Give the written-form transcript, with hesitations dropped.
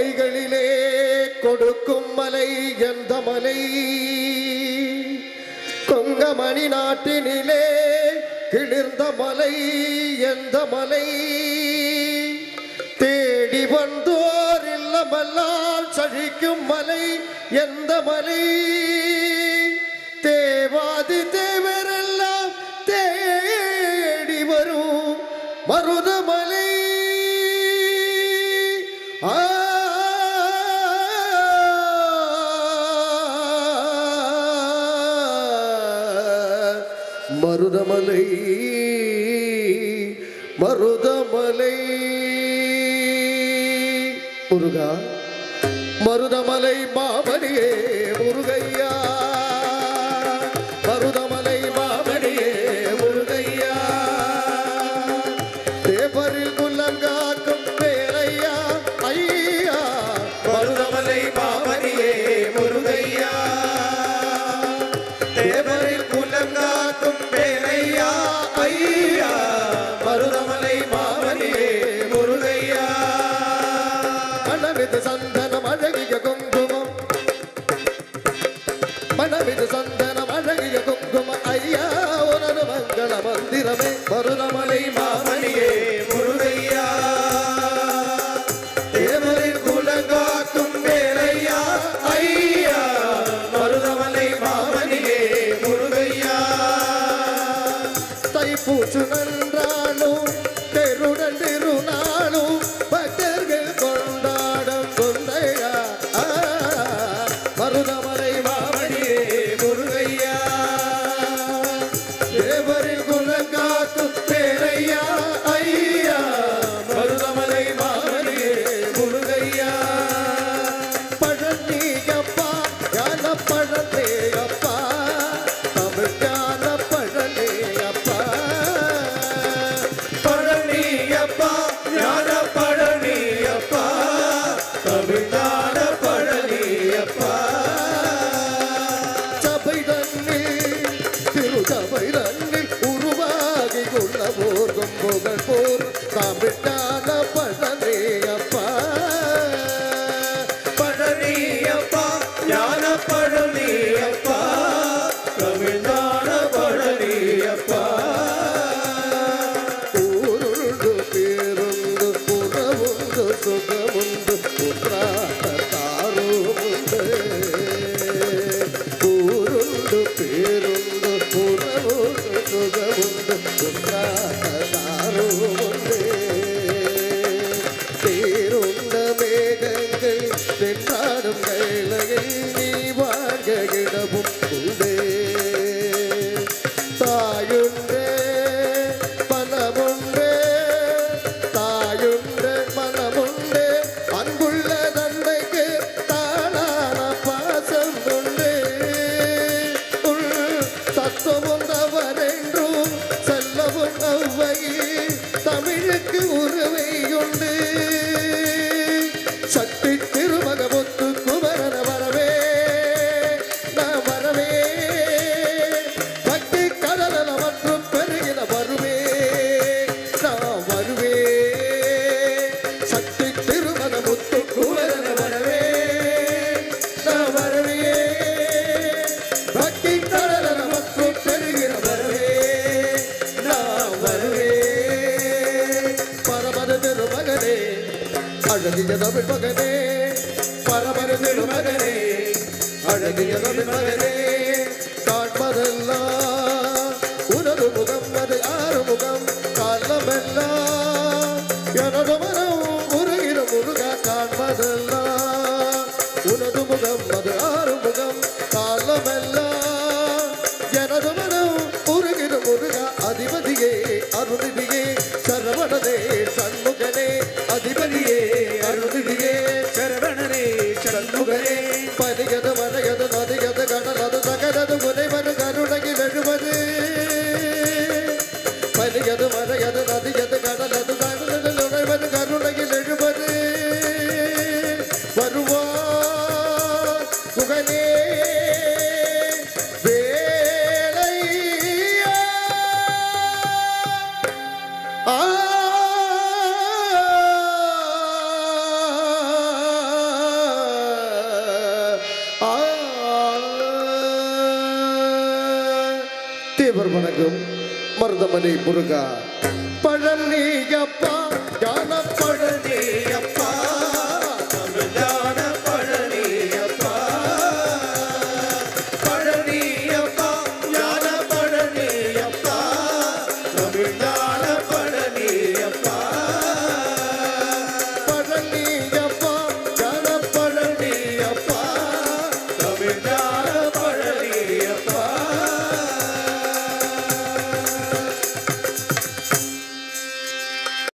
மலைகளிலே கொடுக்கும் மலை எந்த மலை? கொங்கமணி நாட்டினிலே கிளிர்ந்த மலை எந்த மலை? தேடி வந்தோர் இல்லமெல்லாம் செழிக்கும் மலை எந்த மலை? தேவாதி தேவரெல்லாம் தேடி வரும் மருதமலை. மருதமலை மருதமலை முருகா, மருதமலை மாமணியே முருகையா, மருதமலை மாமணியே முருகையா, தேவரில் குலங்காக்கும் பேரையா ஐயா, மருதமலை மாமணியே முருகையா, தேவரில் குலங்காக்கும் பேரையா ஐயா, மருதமலை மாமணியே முருகையா. மனமிது சந்தனம் அழகிய குங்குமம், மனமிது சந்தனம் அழகிய குங்குமம் ஐயா, உனது மங்கள மந்திரமே மருதமலை மாமணியே முருகையா, தேவரில் குலங்காக்கும் பேரையா ஐயா, மருதமலை மாமணியே முருகையா. தைப்பூச்சு நன்றாலும் தெருடன் திருநாளும் பக்தர்கள் கொண்டாடும் கொண்டையா, மருதமலை மாமணியே முருகையா, தேவரில் குலங்காக்கும் பேரையா ஐயா, மருதமலை மாமணியே முருகையா. பழனியப்பா ஞான பழனியப்பா, தமிழ் ஞான பழனியப்பா, பழனியப்பா ஞான பழனியப்பா, தமிழ் ஞான பழனியப்பா. சபை தன்னில் திரு சபை தன்னில் உருவாகி கொள்ள போர்க்கும் புகழ் போர் தமிழ் ஞான பழனியப்பா, பழனியப்பா ஞான பழனியப்பா, தமிழ் ஞான பழனியப்பா. ஊருண்டு பேருந்து புறவுண்டு சுகமுண்டு புற்றாத தாருமுண்டு, ஊருண்டு பேருந்து புறவுண்டு சுகமுண்டு புற்றாத தாருமுண்டு. தேருண்ட மேகங்கள் தென்னாடும் கைலையில் நீ வாழ்க இடமும் உண்டே, தாயுண்டே மனமுண்டே, தாயுண்டே மனமுண்டே, அன்புள்ள தந்தைக்கு தானான பாசம் உண்டே, உள் தத்துவம் தவறென்றும் செல்லவும் அவ்வையில் தமிழுக்கு உருவை உண்டு. சக்தி திருமகமுத்து குமரன வரவே நான் வரவே, பக்தி கடலன மற்றும் பெருகின வருவே நான் வருவே, சக்தி திருமகமுத்து குமரன வரவே நான் வரவே, பக்தி கடலன மற்றும் பெருகின வருவே நான் வருவே. பரமத திருமகனே அழகிய தமிழ் மகனே, பரமர திருமகனே அழகிய தமிழ் மகனே, காண்பதெல்லாம் உனது முகம் அது ஆறுமுகம், காலமெல்லாம் எனது மனம் உருகிற முருகா, காண்பதெல்லாம் உனது முகம் அது ஆறுமுகம், காலமெல்லாம் எனது மனம் உருகிற முருகா. அதிபதியே அருள்நிதியே சரவணனே சண்முகனே, அதிபதியே அருள்நிதியே சரவணனே சண்முகனே, பனியது மலையது நதியது கடலது சகலது முனைவரு கருணையில் எழுவது, பனியது மலையது நதியது கடலது சகலது நுழைவது கருணையில் எழுவது, வருவார் புகழே வேலையா. மருதமனை முருகா பழனியப்பா